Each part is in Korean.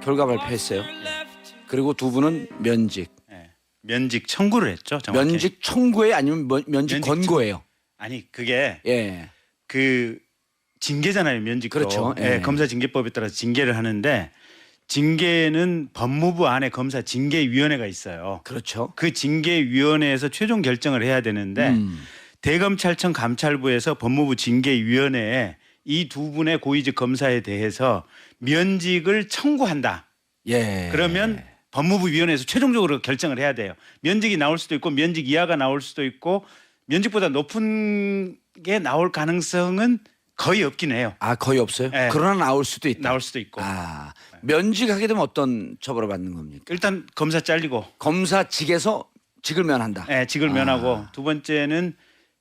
결과 발표했어요. 그리고 두 분은 면직. 예. 면직 청구를 했죠. 정확히. 면직 청구예요, 아니면 면직 권고예요? 아니 그게 예. 그 징계잖아요. 면직도. 그렇죠. 예. 예. 검사 징계법에 따라서 징계를 하는데 징계는 법무부 안에 검사 징계위원회가 있어요. 그렇죠. 그 징계위원회에서 최종 결정을 해야 되는데 대검찰청 감찰부에서 법무부 징계위원회에 이 두 분의 고위직 검사에 대해서 면직을 청구한다. 예. 그러면 법무부 위원회에서 최종적으로 결정을 해야 돼요. 면직이 나올 수도 있고 면직 이하가 나올 수도 있고 면직보다 높은 게 나올 가능성은 거의 없긴 해요. 아, 거의 없어요? 예. 그러나 나올 수도 있다. 나올 수도 있고. 아, 면직하게 되면 어떤 처벌을 받는 겁니까? 일단 검사 잘리고 검사직에서 직을 면한다. 예, 직을 면하고 두 번째는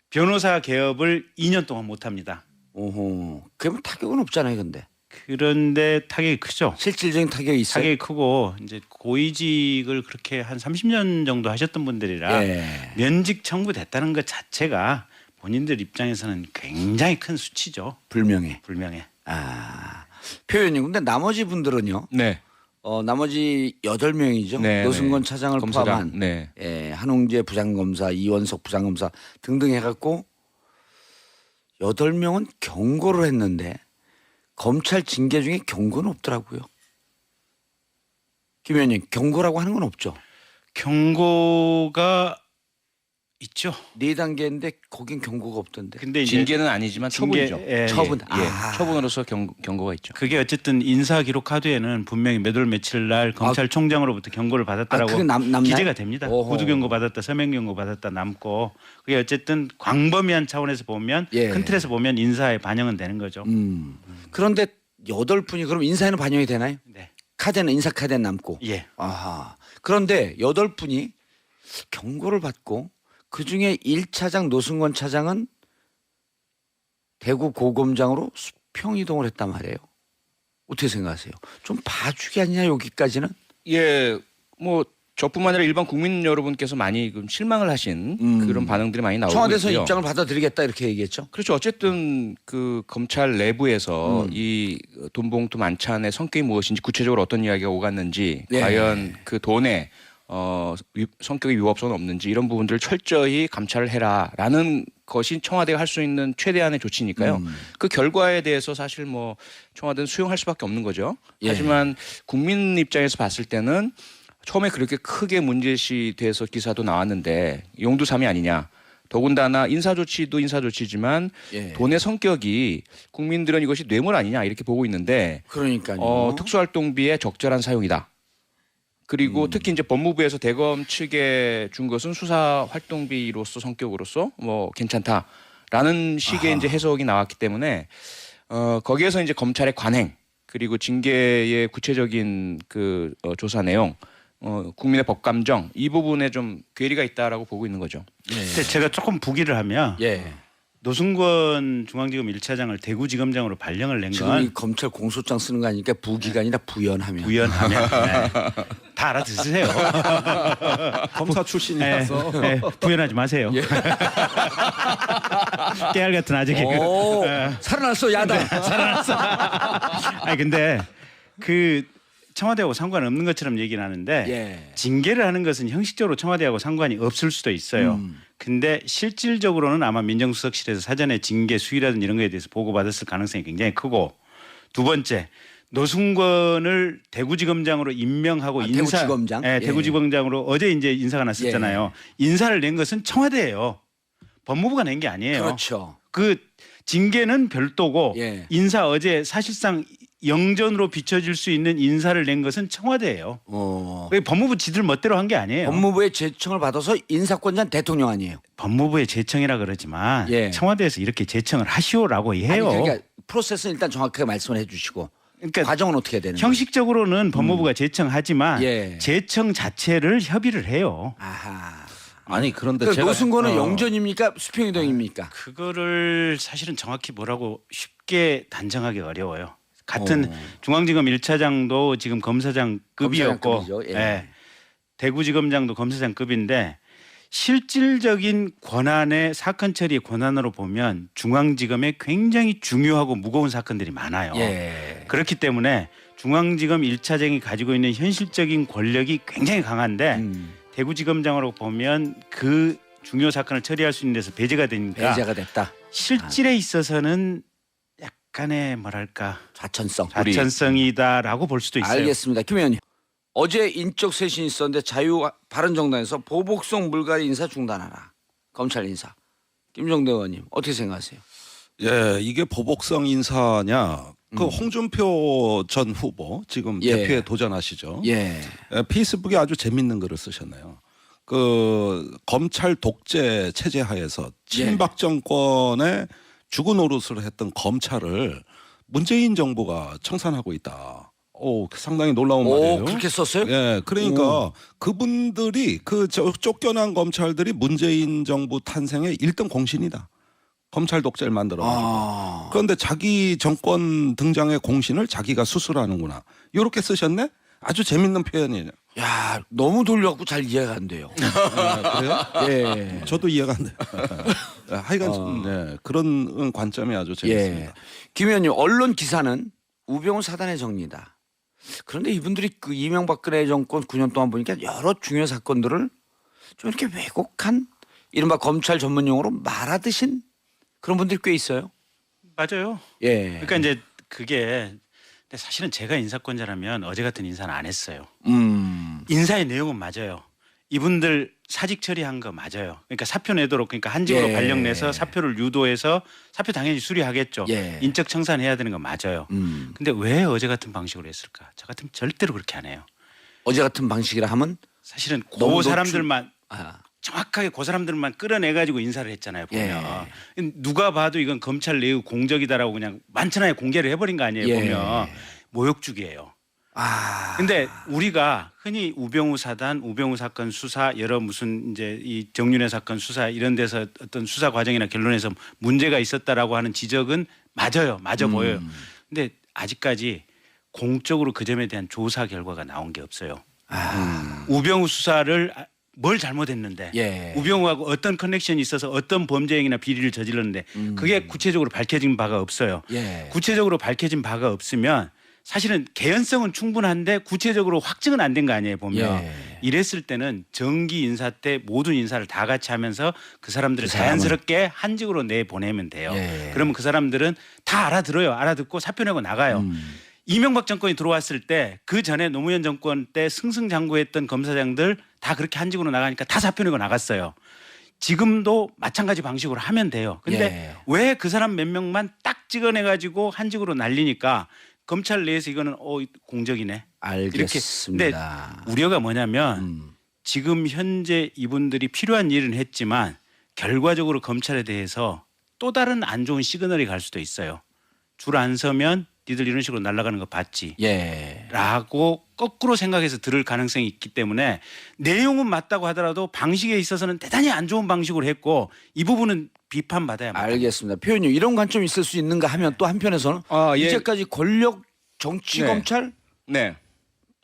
변호사 개업을 2년 동안 못 합니다. 오호. 그러면 타격은 없잖아요, 근데. 그런데 타격이 크죠. 실질적인 타격이 있어요. 타격이 크고 이제 고위직을 그렇게 한 30년 정도 하셨던 분들이라 예. 면직 청구됐다는 것 자체가 본인들 입장에서는 굉장히 큰 수치죠. 불명예. 불명예. 아, 표현님. 근데 나머지 분들은요. 네. 나머지 8명이죠. 네, 노승건 네. 차장을 검사장. 포함한 네. 예, 한홍재 부장검사, 이원석 부장검사 등등 해갖고 8명은 경고를 했는데 검찰 징계 중에 경고는 없더라고요. 김 의원님, 경고라고 하는 건 없죠. 경고가 있죠. 4단계인데 거긴 경고가 없던데. 근데 이제 징계는 아니지만 징계, 처분이죠. 예, 처분. 예. 아. 처분으로서 경고가 있죠. 그게 어쨌든 인사 기록 카드에는 분명히 몇 월 며칠 날 검찰총장으로부터 경고를 받았다라고 그게 남나요? 기재가 됩니다. 오호. 구두 경고 받았다, 서명 경고 받았다 남고 그게 어쨌든 광범위한 차원에서 보면 예. 큰 틀에서 보면 인사에 반영은 되는 거죠. 그런데 8분이 그럼 인사에는 반영이 되나요? 네. 카드는 인사 카드는 남고. 예. 아하. 그런데 8분이 경고를 받고 그중에 1차장 노승건 차장은 대구 고검장으로 수평 이동을 했단 말이에요. 어떻게 생각하세요? 좀 봐주기 아니냐 여기까지는? 예, 뭐 저뿐만 아니라 일반 국민 여러분께서 많이 실망을 하신 그런 반응들이 많이 나오고 청와대에서 있고요. 입장을 받아들이겠다 이렇게 얘기했죠. 그렇죠. 어쨌든 그 검찰 내부에서 이 돈봉투 만찬의 성격이 무엇인지 구체적으로 어떤 이야기가 오갔는지 예. 과연 그 돈에 성격의 위법성은 없는지 이런 부분들을 철저히 감찰을 해라라는 것이 청와대가 할 수 있는 최대한의 조치니까요. 그 결과에 대해서 사실 뭐 청와대는 수용할 수밖에 없는 거죠. 예. 하지만 국민 입장에서 봤을 때는 처음에 그렇게 크게 문제시돼서 기사도 나왔는데 용두삼이 아니냐. 더군다나 인사조치도 인사조치지만 예. 돈의 성격이 국민들은 이것이 뇌물 아니냐 이렇게 보고 있는데 그러니까요. 특수활동비의 적절한 사용이다. 그리고 특히 이제 법무부에서 대검 측에 준 것은 수사 활동비로서 성격으로서 뭐 괜찮다라는 식의 이제 해석이 나왔기 때문에 거기에서 이제 검찰의 관행 그리고 징계의 구체적인 그 조사 내용 국민의 법 감정 이 부분에 좀 괴리가 있다라고 보고 있는 거죠. 근데 제가 조금 부기를 하면 예. 노승건 중앙지검 1차장을 대구지검장으로 발령을 낸 지금 건 이 검찰 공소장 쓰는 거 아니니까 부기가 아니라 부연하면. 부연하면 네. 다 알아듣으세요. 검사 출신이라서 네, 부연하지 마세요. 깨알 같은 아재 개그. 오, 살아났어 야당. 아니 근데 그 청와대하고 상관없는 것처럼 얘기는 하는데 예. 징계를 하는 것은 형식적으로 청와대하고 상관이 없을 수도 있어요. 근데 실질적으로는 아마 민정수석실에서 사전에 징계 수위라든지 이런 거에 대해서 보고받았을 가능성이 굉장히 크고 두 번째 노승건을 대구지검장으로 임명하고 대구지검장? 네, 예. 대구지검장으로 어제 이제 인사가 났었잖아요. 인사를 낸 것은 청와대예요. 법무부가 낸 게 아니에요. 그렇죠. 그 징계는 별도고 예. 인사 어제 사실상 영전으로 비춰질 수 있는 인사를 낸 것은 청와대예요. 왜 법무부 지들 멋대로 한 게 아니에요. 법무부의 제청을 받아서 인사권자는 대통령 아니에요. 법무부의 제청이라 그러지만 예. 청와대에서 이렇게 제청을 하시오라고 해요. 아니, 그러니까 프로세스는 일단 정확하게 말씀을 해주시고 그러니까 과정은 어떻게 해야 되는 거예요? 형식적으로는 법무부가 제청하지만 예. 제청 자체를 협의를 해요. 아하. 아니 그런데 그 제가 노승건은 영전입니까? 수평이동입니까? 그거를 사실은 정확히 뭐라고 쉽게 단정하기 어려워요. 같은 중앙지검 1차장도 지금 검사장급이었고 검사장급이죠. 예. 예. 대구지검장도 검사장급인데 실질적인 권한의 사건 처리 권한으로 보면 중앙지검에 굉장히 중요하고 무거운 사건들이 많아요. 예. 그렇기 때문에 중앙지검 1차장이 가지고 있는 현실적인 권력이 굉장히 강한데 대구지검장으로 보면 그 중요 사건을 처리할 수 있는 데서 배제가 되니까 배제가 됐다. 실질에 있어서는 약간의 뭐랄까 자천성이다라고 볼 수도 있어요. 알겠습니다. 김 의원님. 어제 인적 쇄신이 있었는데 자유바른정당에서 보복성 물갈이 인사 중단하라. 검찰 인사. 김종대 의원님 어떻게 생각하세요? 예, 이게 보복성 인사냐? 그 홍준표 전 후보 지금 예. 대표에 도전하시죠. 예. 페이스북에 아주 재밌는 글을 쓰셨네요. 그 검찰 독재 체제 하에서 친박 정권의 죽은 노릇을 했던 검찰을 문재인 정부가 청산하고 있다. 오, 상당히 놀라운 말이에요. 그렇게 썼어요? 예, 그러니까 그분들이 쫓겨난 검찰들이 문재인 정부 탄생의 1등 공신이다. 검찰 독재를 만들어가지고. 그런데 자기 정권 등장의 공신을 자기가 수술하는구나. 이렇게 쓰셨네? 아주 재밌는 표현이에요. 야, 너무 돌려갖고 잘 이해가 안 돼요. 그래요? 예. 저도 이해가 안 돼요. 하여간 네, 그런 관점이 아주 재밌습니다. 예. 김 의원님 언론 기사는 우병우 사단의 정리다. 그런데 이분들이 그 이명박근혜 정권 9년 동안 보니까 여러 중요 사건들을 좀 이렇게 왜곡한 이른바 검찰 전문용어로 말하듯인 그런 분들이 꽤 있어요. 맞아요. 예. 그러니까 이제 그게 근데 사실은 제가 인사권자라면 어제 같은 인사는 안 했어요. 인사의 내용은 맞아요. 이분들 사직 처리한 거 맞아요. 그러니까 사표 내도록 그러니까 한직으로 예. 발령 내서 사표를 유도해서 사표 당연히 수리하겠죠. 예. 인적 청산해야 되는 건 맞아요. 근데 왜 어제 같은 방식으로 했을까? 저 같으면 절대로 그렇게 안 해요. 어제 같은 방식이라 하면 사실은 너무 그 사람들만 아, 정확하게 그 사람들만 끌어내가지고 인사를 했잖아요. 보면 예. 누가 봐도 이건 검찰 내의 공적이다라고 그냥 만천하에 공개를 해버린 거 아니에요. 예. 보면 모욕죽이에요. 아. 근데 우리가 흔히 우병우 사단, 우병우 사건 수사 여러 무슨 이제 이 정윤회 사건 수사 이런 데서 어떤 수사 과정이나 결론에서 문제가 있었다라고 하는 지적은 맞아요. 맞아 보여요. 근데 아직까지 공적으로 그 점에 대한 조사 결과가 나온 게 없어요. 우병우 수사를 뭘 잘못했는데 예. 우병우하고 어떤 커넥션이 있어서 어떤 범죄 행위나 비리를 저질렀는데 그게 구체적으로 밝혀진 바가 없어요. 예. 구체적으로 밝혀진 바가 없으면 사실은 개연성은 충분한데 구체적으로 확증은 안 된 거 아니에요 보면. 예. 이랬을 때는 정기 인사 때 모든 인사를 다 같이 하면서 그 사람들을 그 사람은. 자연스럽게 한직으로 내보내면 돼요. 예. 그러면 그 사람들은 다 알아들어요. 알아듣고 사표 내고 나가요. 이명박 정권이 들어왔을 때 그 전에 노무현 정권 때 승승장구했던 검사장들 다 그렇게 한직으로 나가니까 다 사표 내고 나갔어요. 지금도 마찬가지 방식으로 하면 돼요. 근데 예. 왜 그 사람 몇 명만 딱 찍어내가지고 한직으로 날리니까 검찰 내에서 이거는 공적이네. 알겠습니다. 이렇게. 근데 우려가 뭐냐면 지금 현재 이분들이 필요한 일은 했지만 결과적으로 검찰에 대해서 또 다른 안 좋은 시그널이 갈 수도 있어요. 줄 안 서면 니들 이런 식으로 날아가는 거 봤지. 예. 라고 거꾸로 생각해서 들을 가능성이 있기 때문에 내용은 맞다고 하더라도 방식에 있어서는 대단히 안 좋은 방식으로 했고 이 부분은 비판받아야 합니다. 알겠습니다. 표현님 이런 관점이 있을 수 있는가 하면 또 한편에서는 예. 이제까지 권력 정치 네. 검찰 네.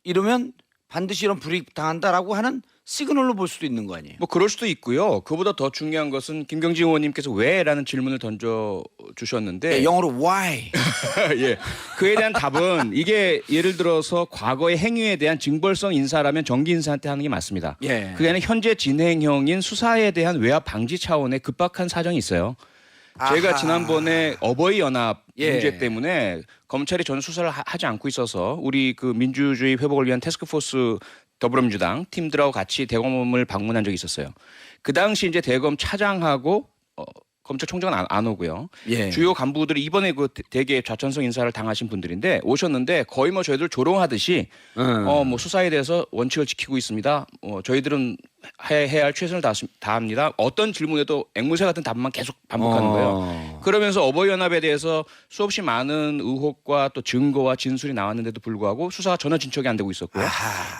이러면 반드시 이런 불이익 당한다라고 하는 시그널로 볼 수도 있는 거 아니에요? 뭐 그럴 수도 있고요. 그보다 더 중요한 것은 김경진 의원님께서 왜라는 질문을 던져 주셨는데 네, 영어로 why. 예. 그에 대한 답은 이게 예를 들어서 과거의 행위에 대한 징벌성 인사라면 정기 인사한테 하는 게 맞습니다. 예. 그게 아니라 현재 진행형인 수사에 대한 외압 방지 차원의 급박한 사정이 있어요. 제가 아하. 지난번에 어버이 연합 예. 문제 때문에 검찰이 전 수사를 하지 않고 있어서 우리 그 민주주의 회복을 위한 태스크포스 더불어민주당 팀들하고 같이 대검을 방문한 적이 있었어요. 그 당시 이제 대검 차장하고 검찰총장은 안 오고요. 예. 주요 간부들이 이번에 그 대개 좌천성 인사를 당하신 분들인데 오셨는데 거의 뭐 저희들 조롱하듯이 뭐 수사에 대해서 원칙을 지키고 있습니다. 저희들은 해야 할 최선을 다합니다. 어떤 질문에도 앵무새 같은 답만 계속 반복하는 거예요. 그러면서 어버이연합에 대해서 수없이 많은 의혹과 또 증거와 진술이 나왔는데도 불구하고 수사가 전혀 진척이 안 되고 있었고요.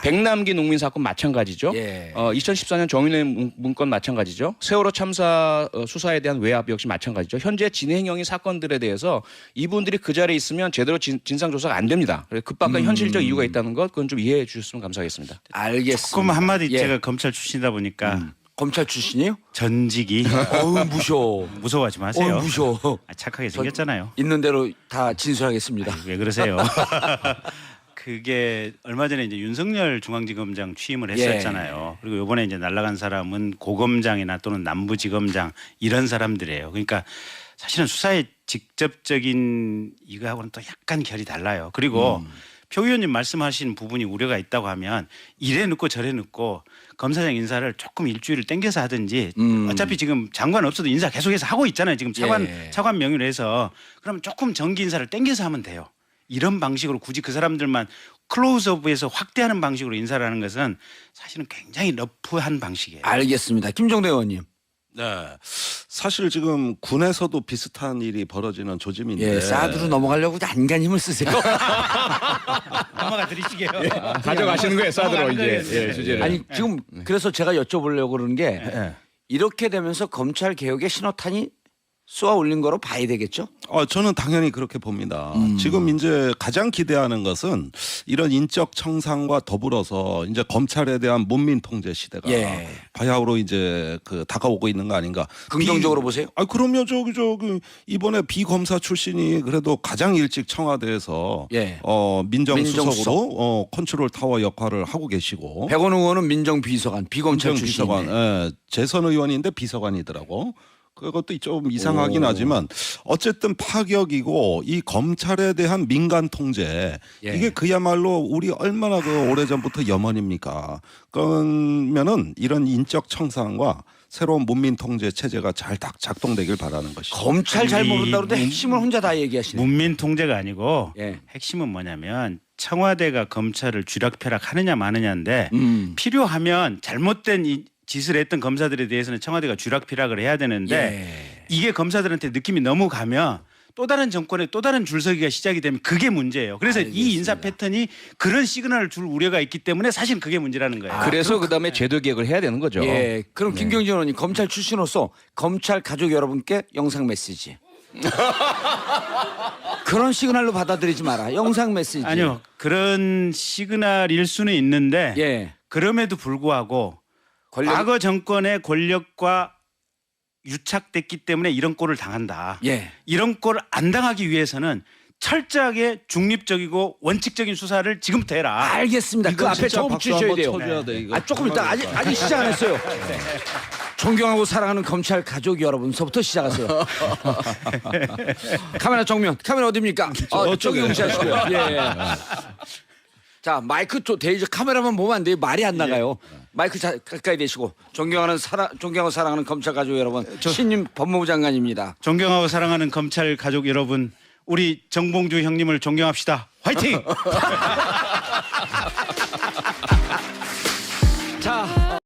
백남기 농민 사건 마찬가지죠. 예. 2014년 정윤회 문건 마찬가지죠. 세월호 참사 수사에 대한 외압 역시 마찬가지죠. 현재 진행형인 사건들에 대해서 이분들이 그 자리에 있으면 제대로 진상조사가 안 됩니다. 그래서 급박한 현실적 이유가 있다는 것 그건 좀 이해해 주셨으면 감사하겠습니다. 알겠습니다. 조금 한마디 예. 제가 검찰 출신이다 보니까 검찰 출신이에요? 전직이 어우 무셔. 무서워하지 마세요. 어우 무셔. 착하게 생겼잖아요. 있는 대로 다 진술하겠습니다. 왜 그러세요? 그게 얼마 전에 이제 윤석열 중앙지검장 취임을 했었잖아요. 그리고 이번에 이제 날아간 사람은 고검장이나 또는 남부지검장 이런 사람들이에요. 그러니까 사실은 수사의 직접적인 이거하고는 또 약간 결이 달라요. 그리고 표 의원님 말씀하신 부분이 우려가 있다고 하면 이래 넣고 저래 넣고 검사장 인사를 조금 일주일을 땡겨서 하든지 어차피 지금 장관 없어도 인사 계속해서 하고 있잖아요. 지금 차관 명의로 해서 그럼 조금 정기 인사를 땡겨서 하면 돼요. 이런 방식으로 굳이 그 사람들만 클로즈업에서 확대하는 방식으로 인사를 하는 것은 사실은 굉장히 러프한 방식이에요. 알겠습니다. 김종대 의원님. 네. 사실 지금 군에서도 비슷한 일이 벌어지는 조짐인데. 예, 사드로 넘어가려고 안간 힘을 쓰세요. 넘어가 드리시게요. 가져가시는 거예요, 사드로 이제 주제를. 아니 지금 그래서 제가 여쭤보려고 그러는 게 이렇게 되면서 검찰 개혁의 신호탄이 쏘아 올린 거로 봐야 되겠죠? 저는 당연히 그렇게 봅니다. 지금 이제 가장 기대하는 것은 이런 인적 청산과 더불어서 이제 검찰에 대한 문민 통제 시대가 예. 바야흐로 이제 그 다가오고 있는 거 아닌가. 긍정적으로 보세요? 그럼요. 저기 이번에 비검사 출신이 그래도 가장 일찍 청와대에서 예. 민정수석으로 컨트롤 타워 역할을 하고 계시고. 백원우 의원은 민정비서관, 비검찰 출신이네. 비서관, 재선 의원인데 비서관이더라고. 그것도 좀 이상하긴 하지만 어쨌든 파격이고 이 검찰에 대한 민간 통제 이게 그야말로 우리 얼마나 그 오래전부터 염원입니까? 그러면은 이런 인적 청산과 새로운 문민 통제 체제가 잘 작동되길 바라는 것이죠. 검찰 잘 모른다 그러는데 핵심을 혼자 다 얘기하시네. 문민 통제가 아니고 예. 핵심은 뭐냐면 청와대가 검찰을 쥐락펴락 하느냐 마느냐인데 필요하면 잘못된 이 짓을 했던 검사들에 대해서는 청와대가 쥐락펴락을 해야 되는데 이게 검사들한테 느낌이 너무 가면 또 다른 정권의 또 다른 줄서기가 시작이 되면 그게 문제예요. 그래서 이 인사 패턴이 그런 시그널을 줄 우려가 있기 때문에 사실 그게 문제라는 거예요. 그래서 그다음에 제도 개혁을 해야 되는 거죠. 예. 그럼 김경진 의원님 검찰 출신으로서 검찰 가족 여러분께 영상 메시지. 그런 시그널로 받아들이지 마라. 영상 메시지. 아니요. 그런 시그널일 수는 있는데 예. 그럼에도 불구하고 과거 정권의 권력과 유착됐기 때문에 이런 꼴을 당한다. 예. 이런 꼴을 안 당하기 위해서는 철저하게 중립적이고 원칙적인 수사를 지금부터 해라. 알겠습니다. 그 앞에 좀 주셔야 돼요. 조금 이따 아직 시작 안 했어요. 존경하고 사랑하는 검찰 가족 여러분서부터 시작하세요. 카메라 정면. 카메라 어디입니까? 저기 응시하시고요. 예. 자, 마이크 데이지 카메라만 보면 안 돼요. 말이 안 나가요. 마이크 가까이 대시고 존경하고 사랑하는 검찰 가족 여러분. 신임 법무부 장관입니다. 존경하고 사랑하는 검찰 가족 여러분, 우리 정봉주 형님을 존경합시다. 화이팅! 자.